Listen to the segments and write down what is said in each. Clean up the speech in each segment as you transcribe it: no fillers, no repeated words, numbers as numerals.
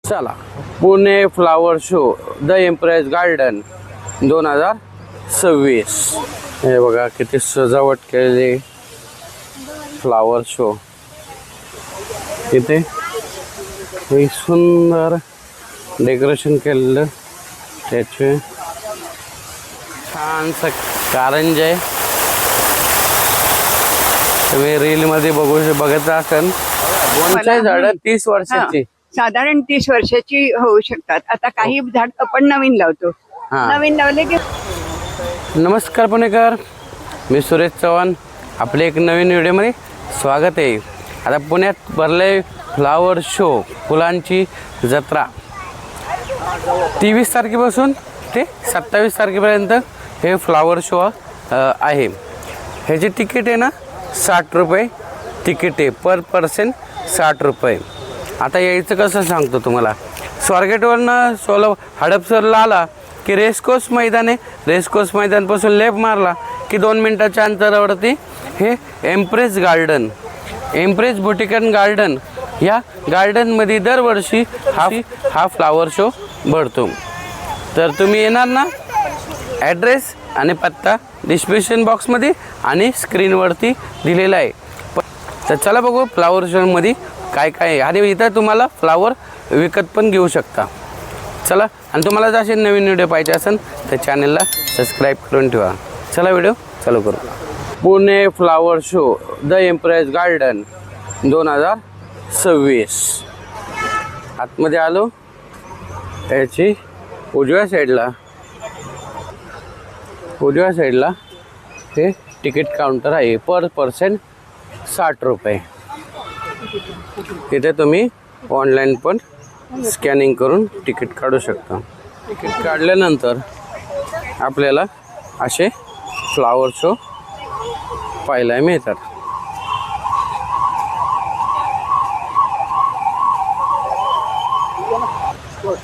चला, Pune flower show the impress garden 2026. हे बघा किती सजावट केलेली फ्लावर शो. इथे एक सुंदर डेकोरेशन केलेलं, त्याचे छानसं कारंजे तुम्ही रील मध्ये बघत असाल. बोनसाई झाड 30 वर्षाची, साधारण 30 वर्षाची होऊ शकतात. आता काही झाड आपण नवीन लावतो, नवीन लावले की. नमस्कार पुणेकर, मी सुरेश चव्हाण. आपले एक नवीन व्हिडिओमध्ये स्वागत आहे. आता पुण्यात भरले फ्लावर शो, फुलांची जत्रा. 23 तारखेपासून ते 27 तारखेपर्यंत हे फ्लावर शो आहे. ह्याची तिकीट आहे ना 60 रुपये तिकीट आहे, पर पर्सन 60 रुपये. आता यायचं कसं सांगतो तुम्हाला. स्वारगेटवरनं हडपसरला आला की रेसकोर्स मैदान आहे. रेसकोर्स मैदानपासून लेफ्ट मारला की 2 मिनटाच्या अंतरावरती हे एम्प्रेस गार्डन, एम्प्रेस बोटिकन गार्डन. या गार्डनमध्ये दरवर्षी हा फ्लावर शो भरतो. तर तुम्ही येणार ना. ॲड्रेस आणि पत्ता डिस्क्रिप्शन बॉक्समध्ये आणि स्क्रीनवरती दिलेला आहे. तर चला बघू फ्लावर शोमध्ये काय काय आहे. आणि इथं तुम्हाला फ्लावर विकत पण घेऊ शकता. चला, आणि तुम्हाला जर असे नवीन व्हिडिओ पाहिजे असेल तर चॅनलला सबस्क्राईब करून ठेवा. चला व्हिडिओ चालू करू. Pune flower show the impress garden 2026. आतमध्ये आलो. याची उजव्या साईडला हे तिकीट काउंटर आहे. पर पर्सन 60 रुपये. तिथे तुम्ही ऑनलाईन पण स्कॅनिंग करून तिकीट काढू शकता. तिकीट काढल्यानंतर आपल्याला असे फ्लावर शो पाहायला मिळतात.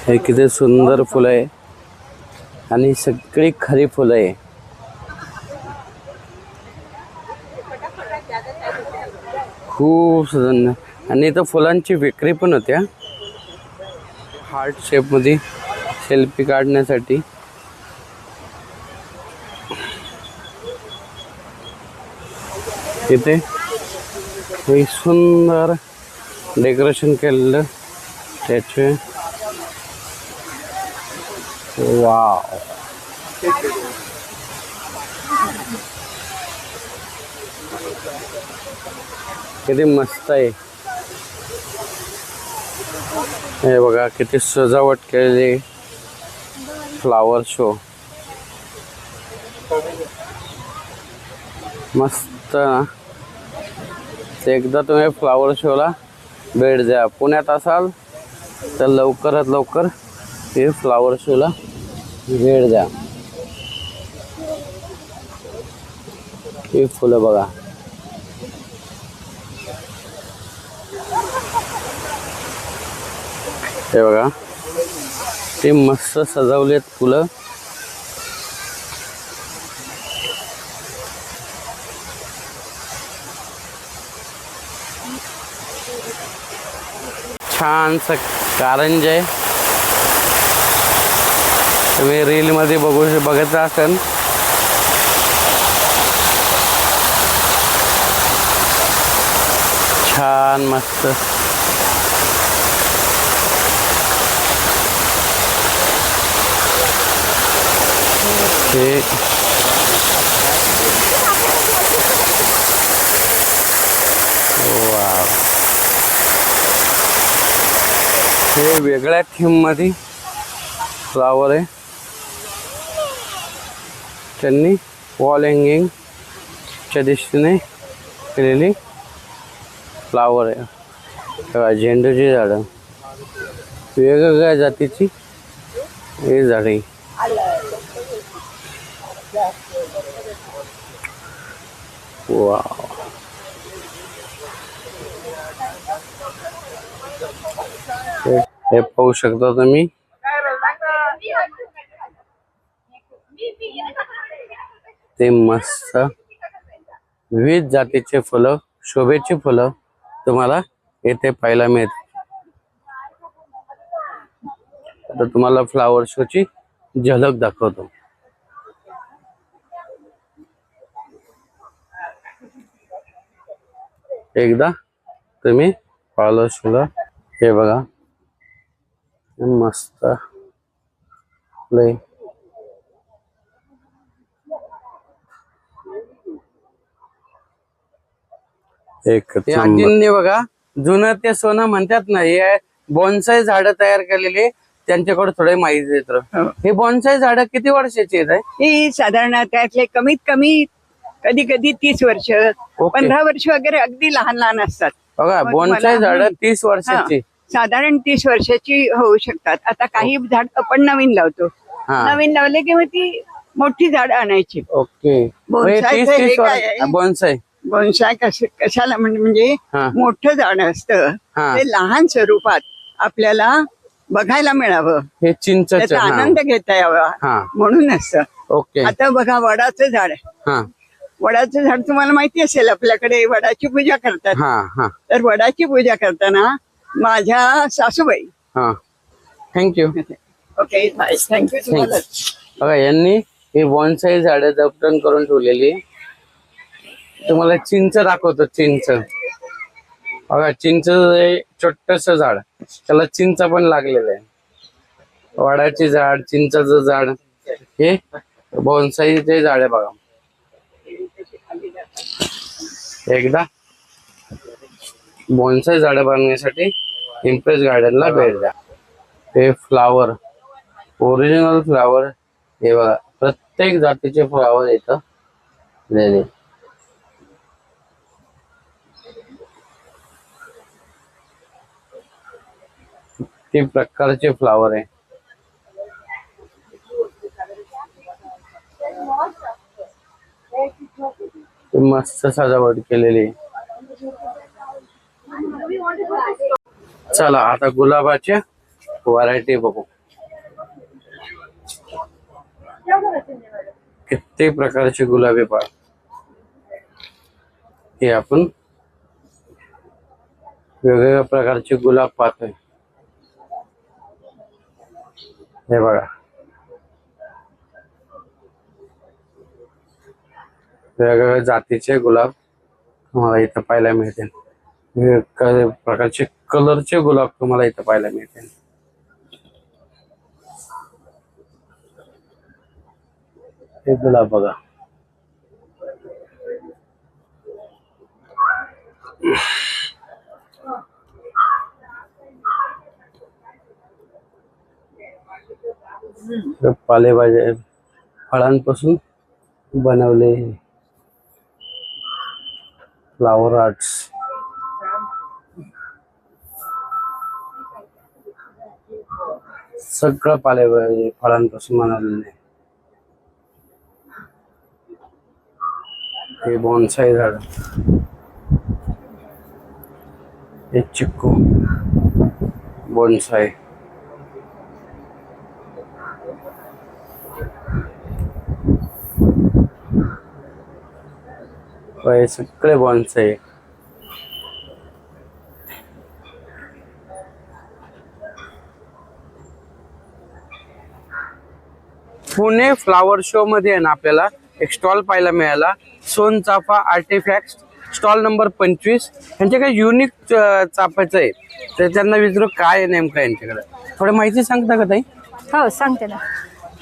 हे किती सुंदर फुलं आहे आणि सगळी खरी फुलं आहे. खूप सुंदर. आणि इथं फुलांची विक्री पण होत्या. हार्ट शेपमध्ये सेल्फी काढण्यासाठी. इथे एक सुंदर डेकोरेशन केलेलं, त्याचे वाव. किती मस्त आहे. हे बघा किती सजावट केलेली फ्लावर शो. मस्त. एकदा तुम्ही फ्लावर शोला भेट द्या. पुण्यात असाल तर लवकरात लवकर हे फ्लावर शोला भेट द्या. ही फुलं बघा. हे बघा ते मस्त सजवलेत फुलं. छानसं कारंजे तुम्ही रील मध्ये बघत असाल. छान मस्त. हे वाव. हे वेगळ्या थीम मध्ये फ्लावर आहे. त्यांनी वॉल हँगिंग च्या दृष्टीने केलेली फ्लावर आहे. झेंडूची झाडं, वेगवेगळ्या जातीची हे झाडे. वाव. हे पाहू शकता तुम्ही. ते मस्त विविध जातीचे फुलं, शोभेची फुलं तुम्हाला येथे पाहायला मिळतात. आता तुम्हाला फ्लावर शोची झलक दाखवतो. एकदा तुम्ही फ्लावर शोला हे बघा, मस्त लय एक आजींनी बघा जुनं ते सोनं म्हणतात ना, हे बॉन्साई झाड तयार केलेले त्यांच्याकडे थोडे माहिती देत. हे बॉन्साई झाड किती वर्षाची आहेत? ही साधारण त्यातले कमीत कमी कधी कधी 30 वर्ष, 15 वर्ष वगैरे अगदी लहान लहान असतात. बघा बॉन्साई झाड 30 वर्षाची, साधारण 30 वर्षाची होऊ शकतात. आता काही झाड आपण नवीन लावतो, नवीन लावले की मग ती मोठी झाड आणायची. ओके. बॉन्साई बोनसाय कशाला म्हणजे मोठं झाड असतं ते लहान स्वरूपात आपल्याला बघायला मिळावं, हे चिंच त्याचा आनंद घेता यावा म्हणून असतं. ओके. आता बघा वडाचं झाड, वडाचं झाड तुम्हाला माहिती असेल, आपल्याकडे वडाची पूजा करतात. तर वडाची पूजा करताना माझ्या सासूबाई, थँक्यू. Okay thank you. बघा यांनी हे बॉन्साई झाड जतन करून ठेवलेली. तुम्हाला चिंच दाखवतो. चिंच बघा, चिंच छोटस झाड, त्याला चिंच पण लागलेलं आहे. वडाचे झाड, चिंचाचं झाड, हे बॉन्साईचे झाड आहे. बघा एकदा बॉन्साई झाड बनवण्यासाठी इम्प्रेस गार्डनला भेट द्या. हे फ्लावर, ओरिजिनल फ्लावर, हे बघा प्रत्येक जातीचे फ्लावर इथं दिलेले. ते प्रकारचे फ्लावर आहे. मस्त सजावट केलेली. चला आता गुलाबाच्या व्हरायटी बघू. किती प्रकारचे गुलाबी पहा. हे आपण वेगवेगळ्या प्रकारचे गुलाब पाहतोय. हे बघा वेगवेगळ्या जातीचे गुलाब तुम्हाला इथं पाहायला मिळतील. वेगवेगळ्या प्रकारचे कलरचे गुलाब तुम्हाला इथं पाहायला मिळतील. हे गुलाब बघा, पालेभाज्या फळांपासून बनवले फ्लावर आर्ट्स. सगळं पालेभाज्या फळांपासून बनवलेले. हे बॉन्साई झाड, हे चिक्कू बॉन्साई. हे सगळे बॉन्साई. पुणे फ्लावर शो मध्ये ना आपल्याला एक स्टॉल पाहायला मिळाला. सोनचाफा आर्टिफॅक्ट स्टॉल नंबर 25. यांचे काही युनिक चाफ्याचं आहे, तर त्यांना विचारू काय नेमकं यांच्याकडे. थोडी माहिती सांगता का ताई? हो सांगते ना.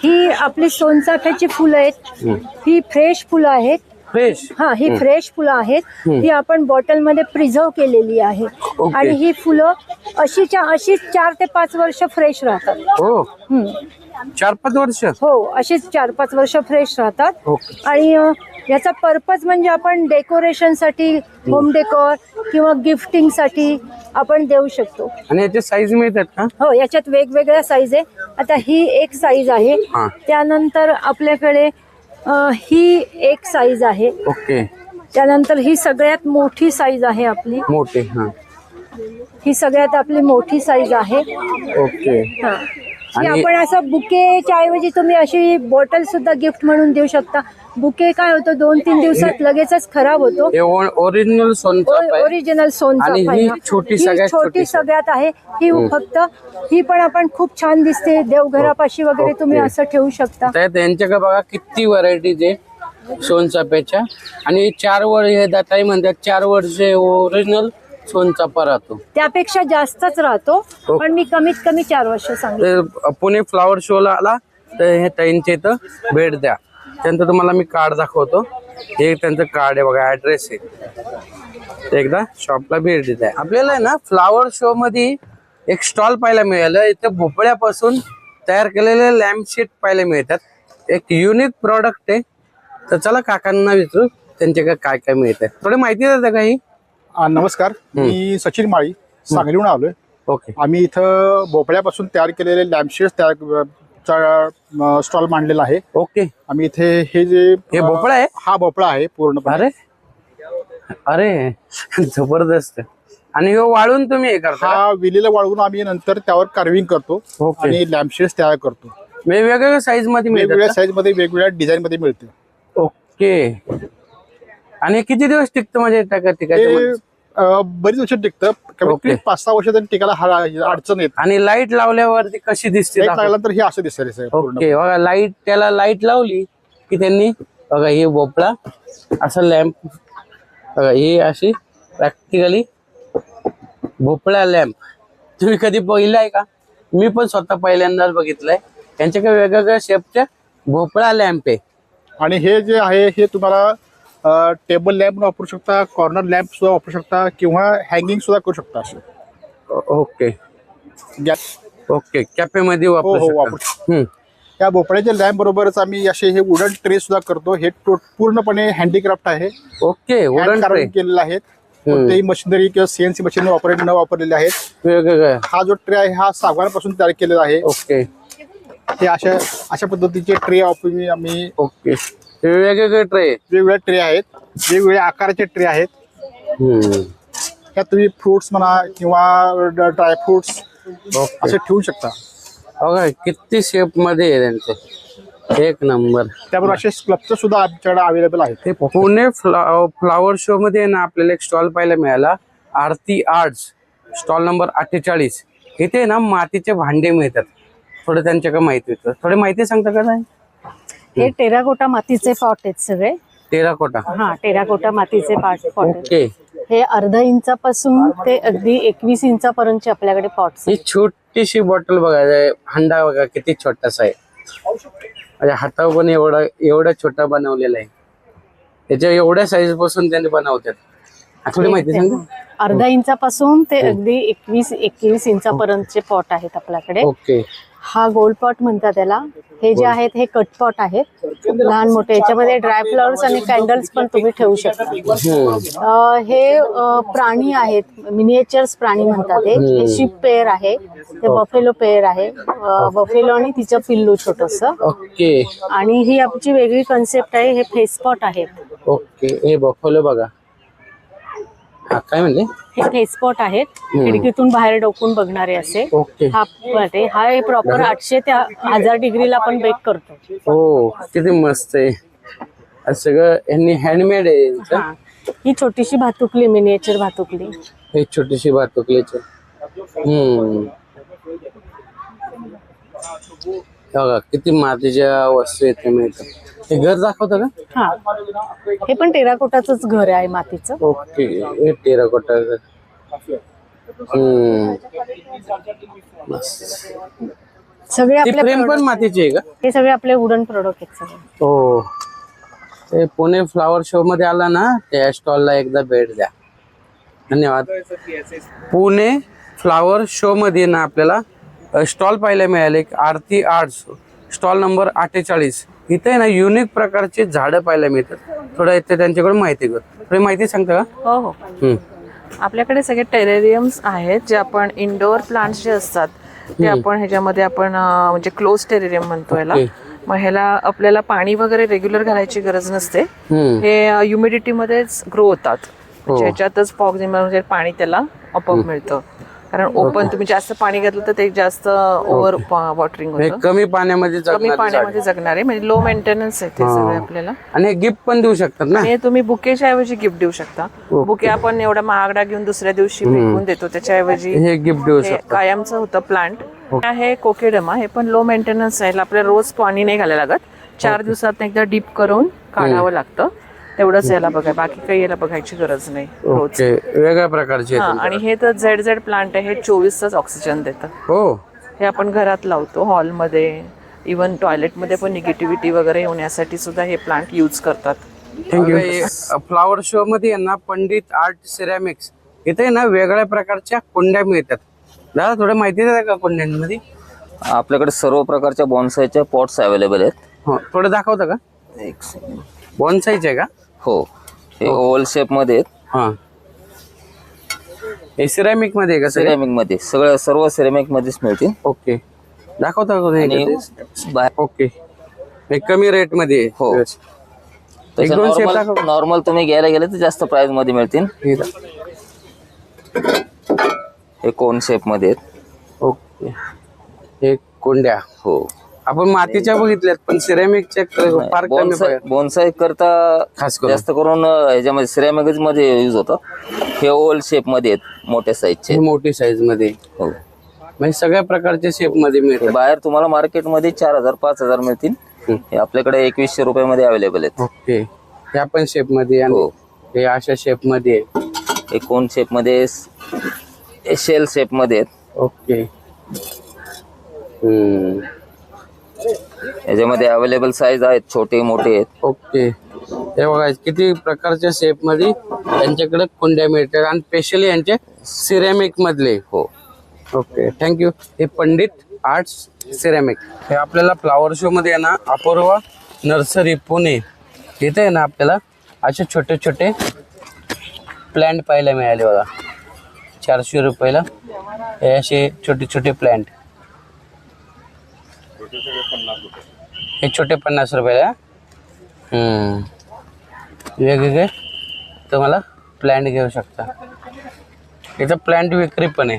ही आपली सोनचाफ्याची फुलं आहेत. ही फ्रेश फुलं आहेत. फ्रेश? हा, ही फ्रेश फुलं आहेत. ही आपण बॉटल मध्ये प्रिझर्व केलेली आहे. आणि ही फुलं अशीच 4 ते 5 वर्ष फ्रेश राहतात. हो, 4-5 वर्ष? हो, अशीच 4-5 वर्ष फ्रेश राहतात. आणि याचा पर्पज म्हणजे आपण डेकोरेशन साठी, होम डेकोर किंवा गिफ्टिंग साठी आपण देऊ शकतो. आणि याचे साईज मिळतात का? हो, याच्यात वेगवेगळ्या साईज आहे. आता ही एक साईज आहे. त्यानंतर आपल्याकडे ही एक साईज आहे. ओके. त्यानंतर ही सगळ्यात मोठी साईज आहे आपली. मोठी? ही सगळ्यात आपली मोठी साईज आहे. ओके. की आपण असं बुकेच्या ऐवजी तुम्ही अशी बॉटल सुद्धा गिफ्ट म्हणून देऊ शकता. बुके काय होतो 2-3 दिवसात लगेचच खराब होतो. ओरिजिनल सोनचाफा आहे. ओरिजिनल सोनचाफा आणि आहे. ही छोटी सगळ्यात छोटी सगळ्यात आहे ही फक्त. ही पण आपण खूप छान दिसते देवघरापाशी वगैरे तुम्ही असं ठेवू शकता. तर त्यांच्याकडे बघा किती व्हरायटीज आहे सोनचाफ्याच्या. आणि 4 वर हे दाताई म्हणतात 4 वर्षे ओरिजिनल सोनचाफा राहतो. त्यापेक्षा जास्तच राहतो पण मी कमीत कमी 4 वर्ष सांगितलं. तर पुणे फ्लावर शोला आला तर हे ताईंच्या इथं भेट द्या. त्यानंतर तुम्हाला मी कार्ड दाखवतो. हे त्यांचं कार्ड आहे बघा, ऍड्रेस आहे. एकदा शॉपला भेट देत आहे. आपल्याला आहे ना फ्लावर शो मध्ये एक स्टॉल पाहायला मिळालं. इथं भोपळ्यापासून तयार केलेले लॅम्पशेट पाहायला मिळतात. एक युनिक प्रॉडक्ट आहे. तर चला काकांना विचारू त्यांच्याकडे काय काय मिळत आहे. थोडी माहिती देता काही? नमस्कार, मी सचिन माळी सांगलीहून आलोय. ओके. आम्ही इथं भोपळ्यापासून तयार केलेले लॅम्पशेड्स तयार स्टॉल मांडलेला आहे. ओके. आम्ही इथे हे भोपळा आहे? हा भोपळा आहे पूर्णपणे. अरे अरे जबरदस्त. आणि हे वाळून तुम्ही हे करता? हा विलीला वाळवून आम्ही नंतर त्यावर कार्विंग करतो आणि लॅम्पशेड्स तयार करतो. वेगवेगळ्या साईज मध्ये वेगवेगळ्या साईज मध्ये वेगवेगळ्या डिझाईन मध्ये मिळते. ओके. आणि किती दिवस टिकतं म्हणजे टिकायचं? बरीच वर्ष टिकतं. कमीत कमी 5-6 वर्ष तरी टिकायला अडचण येत. आणि लाईट लावल्यावरती कशी दिसते? लागला तर हे असं दिसतं. ओके. बघा लाईट, त्याला लाईट लावली की त्यांनी बघा हे भोपळा असं लॅम्प बघा, ही अशी प्रॅक्टिकली भोपळा लॅम्प. तुम्ही कधी बघितलाय का? मी पण स्वतः पहिल्यांदाच बघितलंय. त्यांच्याकडे वेगवेगळ्या शेपच्या भोपळा लॅम्प आहे. आणि हे जे आहे हे तुम्हाला टेबल लॅम्प वापरू शकता, कॉर्नर लॅम्प सुद्धा वापरू शकता किंवा हँगिंग सुद्धा करू शकता. ओके. Gas okay. कॅफे मध्ये वापरू शकता. त्या भोपळ्याच्या लॅम्प बरोबरच आम्ही असे हे वुडन ट्रे सुद्धा करतो. हे पूर्णपणे हँडीक्राफ्ट आहे. ओके. वुडन ट्रे केलेला आहे. कोणतेही मशिनरी किंवा सीएनसी मशीन न वापरलेले आहेत. वेगवेगळ्या. हा जो ट्रे आहे हा सागवानापासून तयार केलेला आहे. ओके. हे अशा पद्धतीचे ट्रे आम्ही ओके. वेगवेगळे ट्रे, वेगवेगळे ट्रे आहेत, वेगवेगळ्या आकाराचे ट्रे आहेत. त्यात तुम्ही फ्रुट्स म्हणा किंवा ड्राय फ्रुट्स असे ठेवू शकता. बघा किती शेप मध्ये आहे त्यांचे. एक नंबर. त्याबरोबर असे स्क्लप्चर सुद्धा आमच्याकडे अवेलेबल आहेत. पुणे फ्लावर शो मध्ये ना आपल्याला एक स्टॉल पाहायला मिळाला, आरती आर्ट्स, स्टॉल नंबर 48. इथे ना मातीचे भांडे मिळतात. थोडं त्यांच्याकडे माहिती होतं. थोडी माहिती सांगता का? हे टेराकोटा मातीचे पॉट आहेत सगळे. टेराकोटा? हा, टेराकोटा मातीचे पॉट आहेत. ओके. हे अर्धा इंचापासून ते अगदी 21 इंचापर्यंतचे आपल्याकडे पॉट्स. ही छोटीशी बॉटल बघा, हंडा बघा किती छोटासा आहे. माझ्या हातावर पण एवढा छोटा बनवलेला आहे. त्याच्या एवढ्या साईज पासून त्यांनी बनवतात. थोडी माहिती सांग. अर्धा इंचापासून ते अगदी 21 इंचापर्यंतचे पॉट आहेत आपल्याकडे. ओके. हा गोल्ड पॉट म्हणतात त्याला. हे जे आहेत हे कट पॉट आहेत, लहान मोठे. याच्यामध्ये ड्राय फ्लॉवर्स आणि कॅन्डल्स पण तुम्ही ठेवू शकता. हे प्राणी आहेत, मिनिएचर्स प्राणी म्हणतात. हे शिप पेअर आहे, ते बफेलो पेअर आहे. बफेलो आणि तिचं पिल्लू छोटस. ओके. आणि ही आमची वेगळी कन्सेप्ट आहे. हे फेस पॉट आहेत. ओके. हे बफेलो बघा. काय म्हणले? हे फेसपॉट आहेत, खिडकीतून बाहेर डोकून बघणारे असे. ओके. हा हे प्रॉपर 800 ते 1000 डिग्रीला आपण बेक करतो. हो, किती मस्त आहे. सगळं यांनी हँडमेड आहे. ही छोटीशी भातुकली, मिनिएचर भातुकली. हे छोटीशी भातुकलीच. बघा किती मातीच्या वस्तू येते मिळतात. हे घर दाखवतं का? हा, हे पण टेराकोटाचंच घर आहे मातीचं. ओके. हे टेराकोटा. सगळे आपले फ्रेम पण मातीची आहे का? हे सगळे आपले वुडन प्रोडक्ट आहेत सगळे. हो. ते पुणे फ्लावर शो मध्ये आला ना, त्या स्टॉलला एकदा भेट द्या. धन्यवाद. पुणे फ्लावर शो मध्ये ना आपल्याला स्टॉल पाहायला मिळाले, आरती आर्ट्स, स्टॉल नंबर 48. इथे ना युनिक प्रकारचे झाडं पाहायला मिळतात. थोडं इथे त्यांच्याकडून माहिती घेऊ. थोडी माहिती सांगता का? हो हो. आपल्याकडे सगळे टेरेरियम्स आहेत, जे आपण इंडोर प्लांट्स जे असतात ते आपण ह्याच्यामध्ये आपण म्हणजे क्लोज टेरेरियम म्हणतो याला. मग ह्याला आपल्याला पाणी वगैरे रेग्युलर घालायची गरज नसते. हे ह्युमिडिटी मध्येच ग्रो होतात. ह्याच्यातच फॉग म्हणजे पाणी त्याला आपोआप मिळतं. कारण ओपन तुम्ही जास्त पाणी घातलं तर ते जास्त ओव्हर वॉटरिंग हे होतं. कमी पाण्यामध्ये कमी जगणारी पाण्यामध्ये जगणार आहे, म्हणजे लो मेंटेनन्स आहे ते सगळे आपल्याला. आणि हे गिफ्ट पण देऊ शकतात ना. हे तुम्ही बुकेच्या ऐवजी गिफ्ट देऊ शकता. बुके आपण एवढा महागडा घेऊन दुसऱ्या दिवशी फेकून देतो, त्याच्याऐवजी हे गिफ्ट देऊ हे शकतात. कायमचं होतं प्लांट. हे कोकेडमा, हे पण लो मेंटेनन्स आहे. आपल्याला रोज पाणी नाही घालायला लागत, 4 दिवसात एकदा डीप करून काढावं लागतं. तेवढंच याला बघा, बाकी काही याला बघायची गरज नाही रोज. ओके, वेगळ्या प्रकारचे आहेत आणि हे तर ZZ प्लांट आहे, हे 24 तास ऑक्सिजन देतं. हो. हे आपण घरात लावतो, हॉलमध्ये, इवन टॉयलेटमध्ये पण निगेटिव्हिटी वगैरे होण्यासाठी सुद्धा हे प्लांट यूज करतात. थँक्यू. फ्लॉवर शो मध्ये आहे ना पंडित आर्ट सिरॅमिक्स, इथे ना वेगळ्या प्रकारच्या कुंड्या मिळतात. दादा थोडं माहिती द्या का कुंड्यांमध्ये? आपल्याकडे सर्व प्रकारच्या बॉन्सायच्या पॉट्स अवेलेबल आहेत. हो, थोडं दाखवता का? एक सेकंड. बॉन्साईचे आहे का? हो, हे ओव्हल शेप मध्ये आहेत. हा, हे सिरॅमिक मध्ये आहे का सगळे? सिरेमिक मध्ये सर्व सिरेमिक मध्येच मिळतील. ओके, दाखवता का आणि ते? बाहेर ओके, हे कमी रेट मध्ये आहे. हो. एक दोन शेप दाखव. नॉर्मल तुम्ही घ्यायला गेले तर जास्त प्राइस मध्ये मिळतील. हे कोन शेप मध्ये आहेत. ओके, हे कुंड्या. हो, आपण मातीच्या बघितल्यात, पण सिरॅमिकच्या फार कमी पाहिजे. बोन्साय करता खास करून. जास्त करून ह्याच्यामध्ये सिरेमिक मध्ये युज होतं. हे ओव्हल शेप मध्ये आहेत, मोठ्या साईजचे. हे मोठी साईज मध्ये, हो, म्हणजे सगळ्या प्रकारच्या शेप मध्ये हे मिळतात. बाहेर तुम्हाला मार्केटमध्ये 4000 5000 मिळतील. हे आपल्याकडे 2100 रुपयामध्ये अवेलेबल आहेत. ओके, ह्या पण शेप मध्ये आणि हो. हे अशा शेप मध्ये आहे. हे कोन शेप मध्ये, शेल शेप मध्ये आहेत. ओके. याच्यामध्ये अवेलेबल साईज आहेत, छोटे मोठे आहेत. ओके, हे बघा किती प्रकारच्या शेप मध्ये त्यांच्याकडे कुंड्या मिळतात, आणि स्पेशली यांचे सिरॅमिक मधले. हो, ओके, थँक्यू. हे पंडित आर्ट्स सिरॅमिक, हे आपल्याला फ्लॉवर शो मध्ये आहे ना अपूर्वा नर्सरी पुणे, इथे आहे ना आपल्याला असे छोटे छोटे प्लांट पाहायला मिळाले बघा. 400 रुपयाला हे असे छोटे छोटे प्लांट. हे छोटे 50 रुपयाला. वेगवेगळे तुम्हाला प्लांट घेऊ शकता. इथं प्लांट विक्री पण आहे,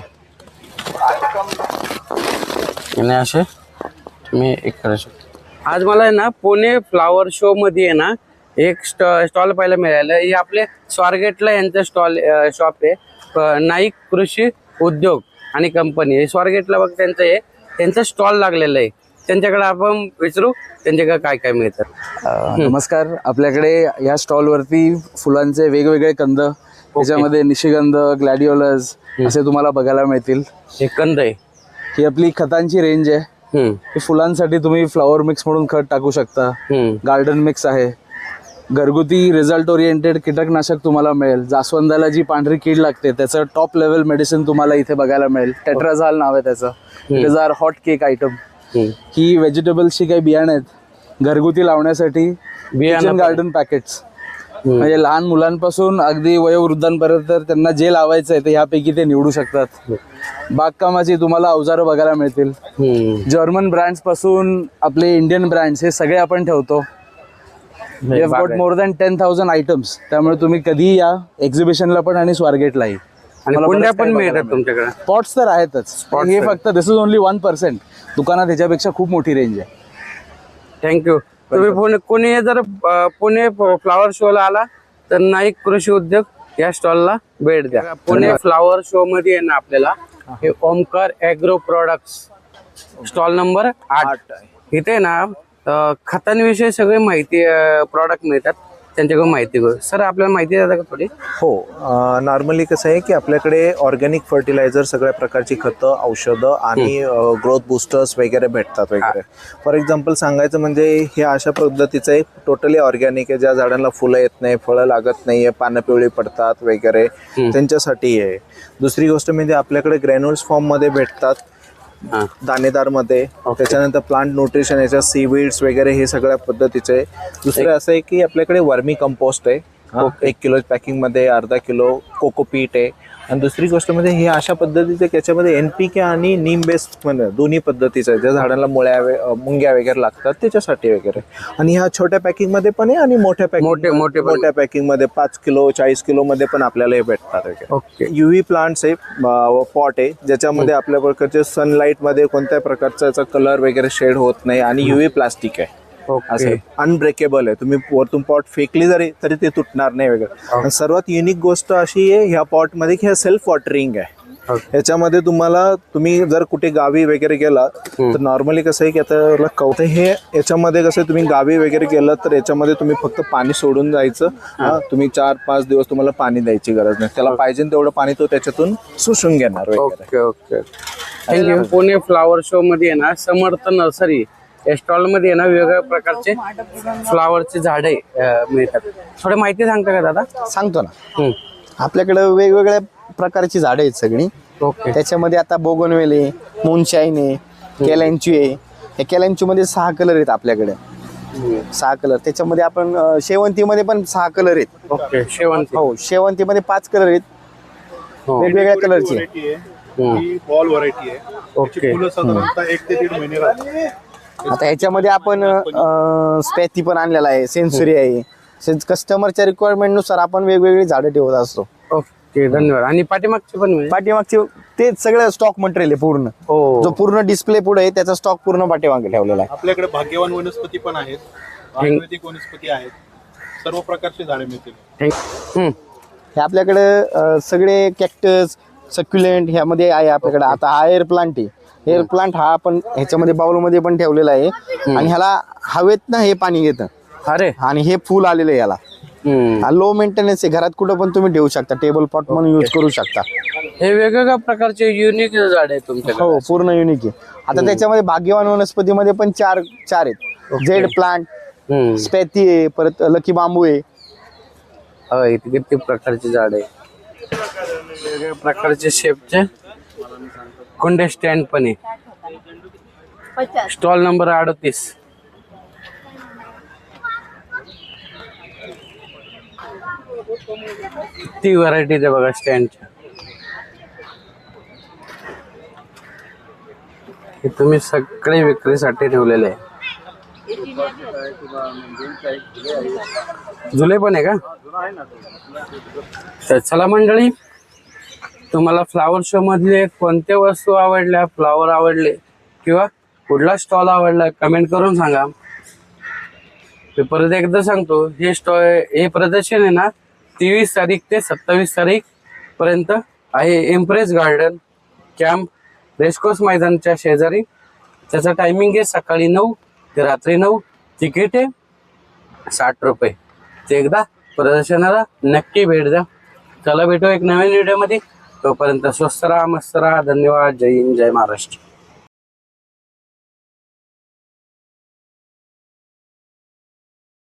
आणि असे तुम्ही एक करू शकता. आज मला आहे ना पुणे फ्लॉवर शो मध्ये आहे ना एक स्टॉल पाहायला मिळालं. हे आपले स्वारगेटला यांचं शॉप आहे, नाईक कृषी उद्योग आणि कंपनी. हे स्वारगेटला बघ त्यांचा स्टॉल लागलेला आहे. त्यांच्याकडे आपण विचारू त्यांच्याकडे काय काय मिळतं. नमस्कार. आपल्याकडे या स्टॉलवरती फुलांचे वेगवेगळे कंद, त्याच्यामध्ये निशिगंध, ग्लॅडिओलस असे तुम्हाला बघायला मिळतील. हे कंद आहे. ही आपली खतांची रेंज आहे. ही फुलांसाठी तुम्ही फ्लॉवर मिक्स म्हणून खत टाकू शकता. गार्डन मिक्स आहे. घरगुती रिझल्ट ओरिएंटेड कीटकनाशक तुम्हाला मिळेल. जास्वंदाला जी पांढरी कीड लागते त्याचं टॉप लेवल मेडिसिन तुम्हाला इथे बघायला मिळेल. टेट्राझाल नाव आहे त्याचं. It is our hot cake item. ही व्हेजिटेबल्सची काही बियाणे आहेत घरगुती लावण्यासाठी. किचन गार्डन पॅकेट्स, म्हणजे लहान मुलांपासून अगदी वयोवृद्धांपर्यंत त्यांना जे लावायचं आहे ते यापैकी ते निवडू शकतात. बागकामाची तुम्हाला अवजारं बघायला मिळतील. जर्मन ब्रँड्स पासून आपले इंडियन ब्रँड्स हे सगळे आपण ठेवतो. We have got more than 10,000 items. त्यामुळे तुम्ही कधी या एक्झिबिशनला पण आणि स्वारगेटलाही. आणि कुंड्या पण मिळतात तुमच्याकडे. पॉट्स तर आहेतच, हे फक्त दिस इज ओनली 1%. दुकानात ह्याच्यापेक्षा खूप मोठी रेंज आहे. थँक्यू. तुम्ही कोणी जर पुणे फ्लॉवर शोला आला तर नाईक कृषी उद्योग या स्टॉलला भेट द्या. पुणे फ्लॉवर शो मध्ये आहे ना आपल्याला हे Omkar agro products stall number 8. इथे ना खतांविषयी सगळे माहिती प्रॉडक्ट मिळतात. त्यांच्याकडून माहिती घेऊ. सर आपल्याला माहिती देता का थोडी? हो, नॉर्मली कसं आहे की आपल्याकडे ऑर्गॅनिक फर्टिलायझर, सगळ्या प्रकारची खतं, औषधं आणि ग्रोथ बुस्टर्स वगैरे भेटतात वगैरे. फॉर एक्झाम्पल सांगायचं म्हणजे हे अशा पद्धतीचं आहे, टोटली ऑर्गॅनिक आहे. ज्या झाडांना फुलं येत नाही, फळं लागत नाही, पानं पिवळी पडतात वगैरे, त्यांच्यासाठी आहे. दुसरी गोष्ट म्हणजे आपल्याकडे ग्रॅन्युल्स फॉर्ममध्ये भेटतात, दाणेदार मध्ये. त्याच्यानंतर प्लांट न्यूट्रिशन, याच्या सीवीड्स वगैरे हे सगळ्या पद्धतीचे आहे. दुसरं असं आहे की आपल्याकडे वर्मी कंपोस्ट आहे. 1 किलो पॅकिंग मध्ये, अर्धा किलो कोकोपीट आहे, आणि दुसरी गोष्ट म्हणजे हे अशा पद्धतीचे त्याच्यामध्ये NPK आणि नीम बेस्ड दोन्ही पद्धतीचं आहे, ज्या झाडांना मुंग्या वगैरे लागतात त्याच्यासाठी वगैरे. आणि ह्या छोट्या पॅकिंग मध्ये पण आहे आणि मोठ्या मोठ्या पॅकिंग मध्ये 5 किलो 40 किलो मध्ये पण आपल्याला हे भेटतात वगैरे. ओके. UV प्लांट्स आहे, पॉट आहे, ज्याच्यामध्ये आपल्या प्रकारचे सनलाईट मध्ये कोणत्या प्रकारचा याचा कलर वगैरे शेड होत नाही आणि UV प्लास्टिक आहे, असं अनब्रेकेबल आहे. तुम्ही वरतून पॉट फेकली तरी ते तुटणार नाही वगैरे. आणि सर्वात युनिक गोष्ट अशी आहे ह्या पॉट मध्ये की ह्या सेल्फ वॉटरिंग आहे. याच्यामध्ये तुम्ही जर कुठे गावी वगैरे गेला तर नॉर्मली कसं आहे की आता कवतं हे याच्यामध्ये कसं तुम्ही गावी वगैरे गेलात तर याच्यामध्ये तुम्ही फक्त पाणी सोडून जायचं. तुम्ही 4-5 दिवस तुम्हाला पाणी द्यायची गरज नाही, त्याला पाहिजे तेवढं पाणी तो त्याच्यातून शोषून घेणार वगैरे. Okay. Thank you. Pune flower show मध्ये आहे ना समर्थ नर्सरी या स्टॉल मध्ये आहे ना वेगवेगळ्या प्रकारचे फ्लावरचे झाडे मिळतात. थोडी माहिती सांगता का दादा? सांगतो ना. आपल्याकडे वेगवेगळ्या प्रकारची झाडं आहेत सगळी. ओके. त्याच्यामध्ये आता बोगनवेल आहे, मूनशाईन आहे, केलॅन्चू आहे. या केलॅन्चू मध्ये 6 कलर आहेत आपल्याकडे, 6 कलर. त्याच्यामध्ये आपण शेवंतीमध्ये पण 6 कलर आहेत. ओके. शेवंती. हो, शेवंतीमध्ये 5 कलर आहेत वेगवेगळ्या कलरचे. बॉल व्हरायटी आहे. ओके. फुलं साधारणतः 1 ते 1.5 महिने राहतात. आता ह्याच्यामध्ये आपण स्पॅथी पण आणलेला आहे, सेन्सुरी आहे. कस्टमरच्या रिक्वायरमेंट नुसार आपण वेगवेगळी झाडं ठेवत असतो. ओके. धन्यवाद. आणि पाठीमागचे पण मिळेल? पाठीमागचे ते सगळं स्टॉक मटेरियल आहे पूर्ण. जो पूर्ण डिस्प्ले पुढे आहे त्याचा स्टॉक पूर्ण पाठीमागे ठेवलेला आहे. आपल्याकडे भाग्यवान वनस्पती पण आहेत, आयुर्वेदिक वनस्पती आहेत, सर्व प्रकारची झाडे मिळतील. हे आपल्याकडे सगळे कॅक्टस, सक्युलेंट ह्यामध्ये आहे आपल्याकडे. आता हा एअर प्लांट आहे. एअर प्लांट हा आपण ह्याच्यामध्ये बाउलमध्ये पण ठेवलेला आहे आणि ह्याला हवेत ना हे पाणी घेतं. अरे. आणि हे फुल आलेलं आहे याला. लो मेंटेनन्स आहे, घरात कुठं पण तुम्ही ठेवू शकता, टेबल पॉट म्हणून यूज करू शकता. हे वेगवेगळ्या प्रकारचे युनिक झाड आहे तुमच्याकडे? हो, पूर्ण युनिक आहे. आता त्याच्यामध्ये भाग्यवान वनस्पतीमध्ये पण चार आहेत. जेड प्लांट, स्पॅथी आहे, परत लकी बांबू आहे. किती प्रकारचे झाड आहे, वेगवेगळ्या प्रकारचे शेपचे कुंडे स्टँड पण आहे. Stall number 38. ती व्हरायटी आहे बघा स्टँडच्या. हे तुम्ही सगळे विक्रीसाठी ठेवलेले आहे. जुले पण आहे का? तर चला मंडळी, तुम्हाला फ्लावर शो मधले कोणत्या वस्तू आवडल्या, फ्लावर आवडले किंवा कुठला स्टॉल आवडला कमेंट करून सांगा. ते परत एकदा सांगतो, हे प्रदर्शन आहे ना 23 तारीख ते 27 तारीख पर्यंत आहे. इम्प्रेस गार्डन कॅम्प रेसकोर्स मैदानच्या शेजारी. त्याचा टायमिंग आहे सकाळी 9 ते रात्री 9. तिकीट आहे 60 रुपये. ते एकदा प्रदर्शनाला नक्की भेट द्या. चला भेटू एक नवीन व्हिडिओमध्ये. तोपर्यंत स्वस्त राहा, मस्त राहा. धन्यवाद. जय हिंद, जय महाराष्ट्र.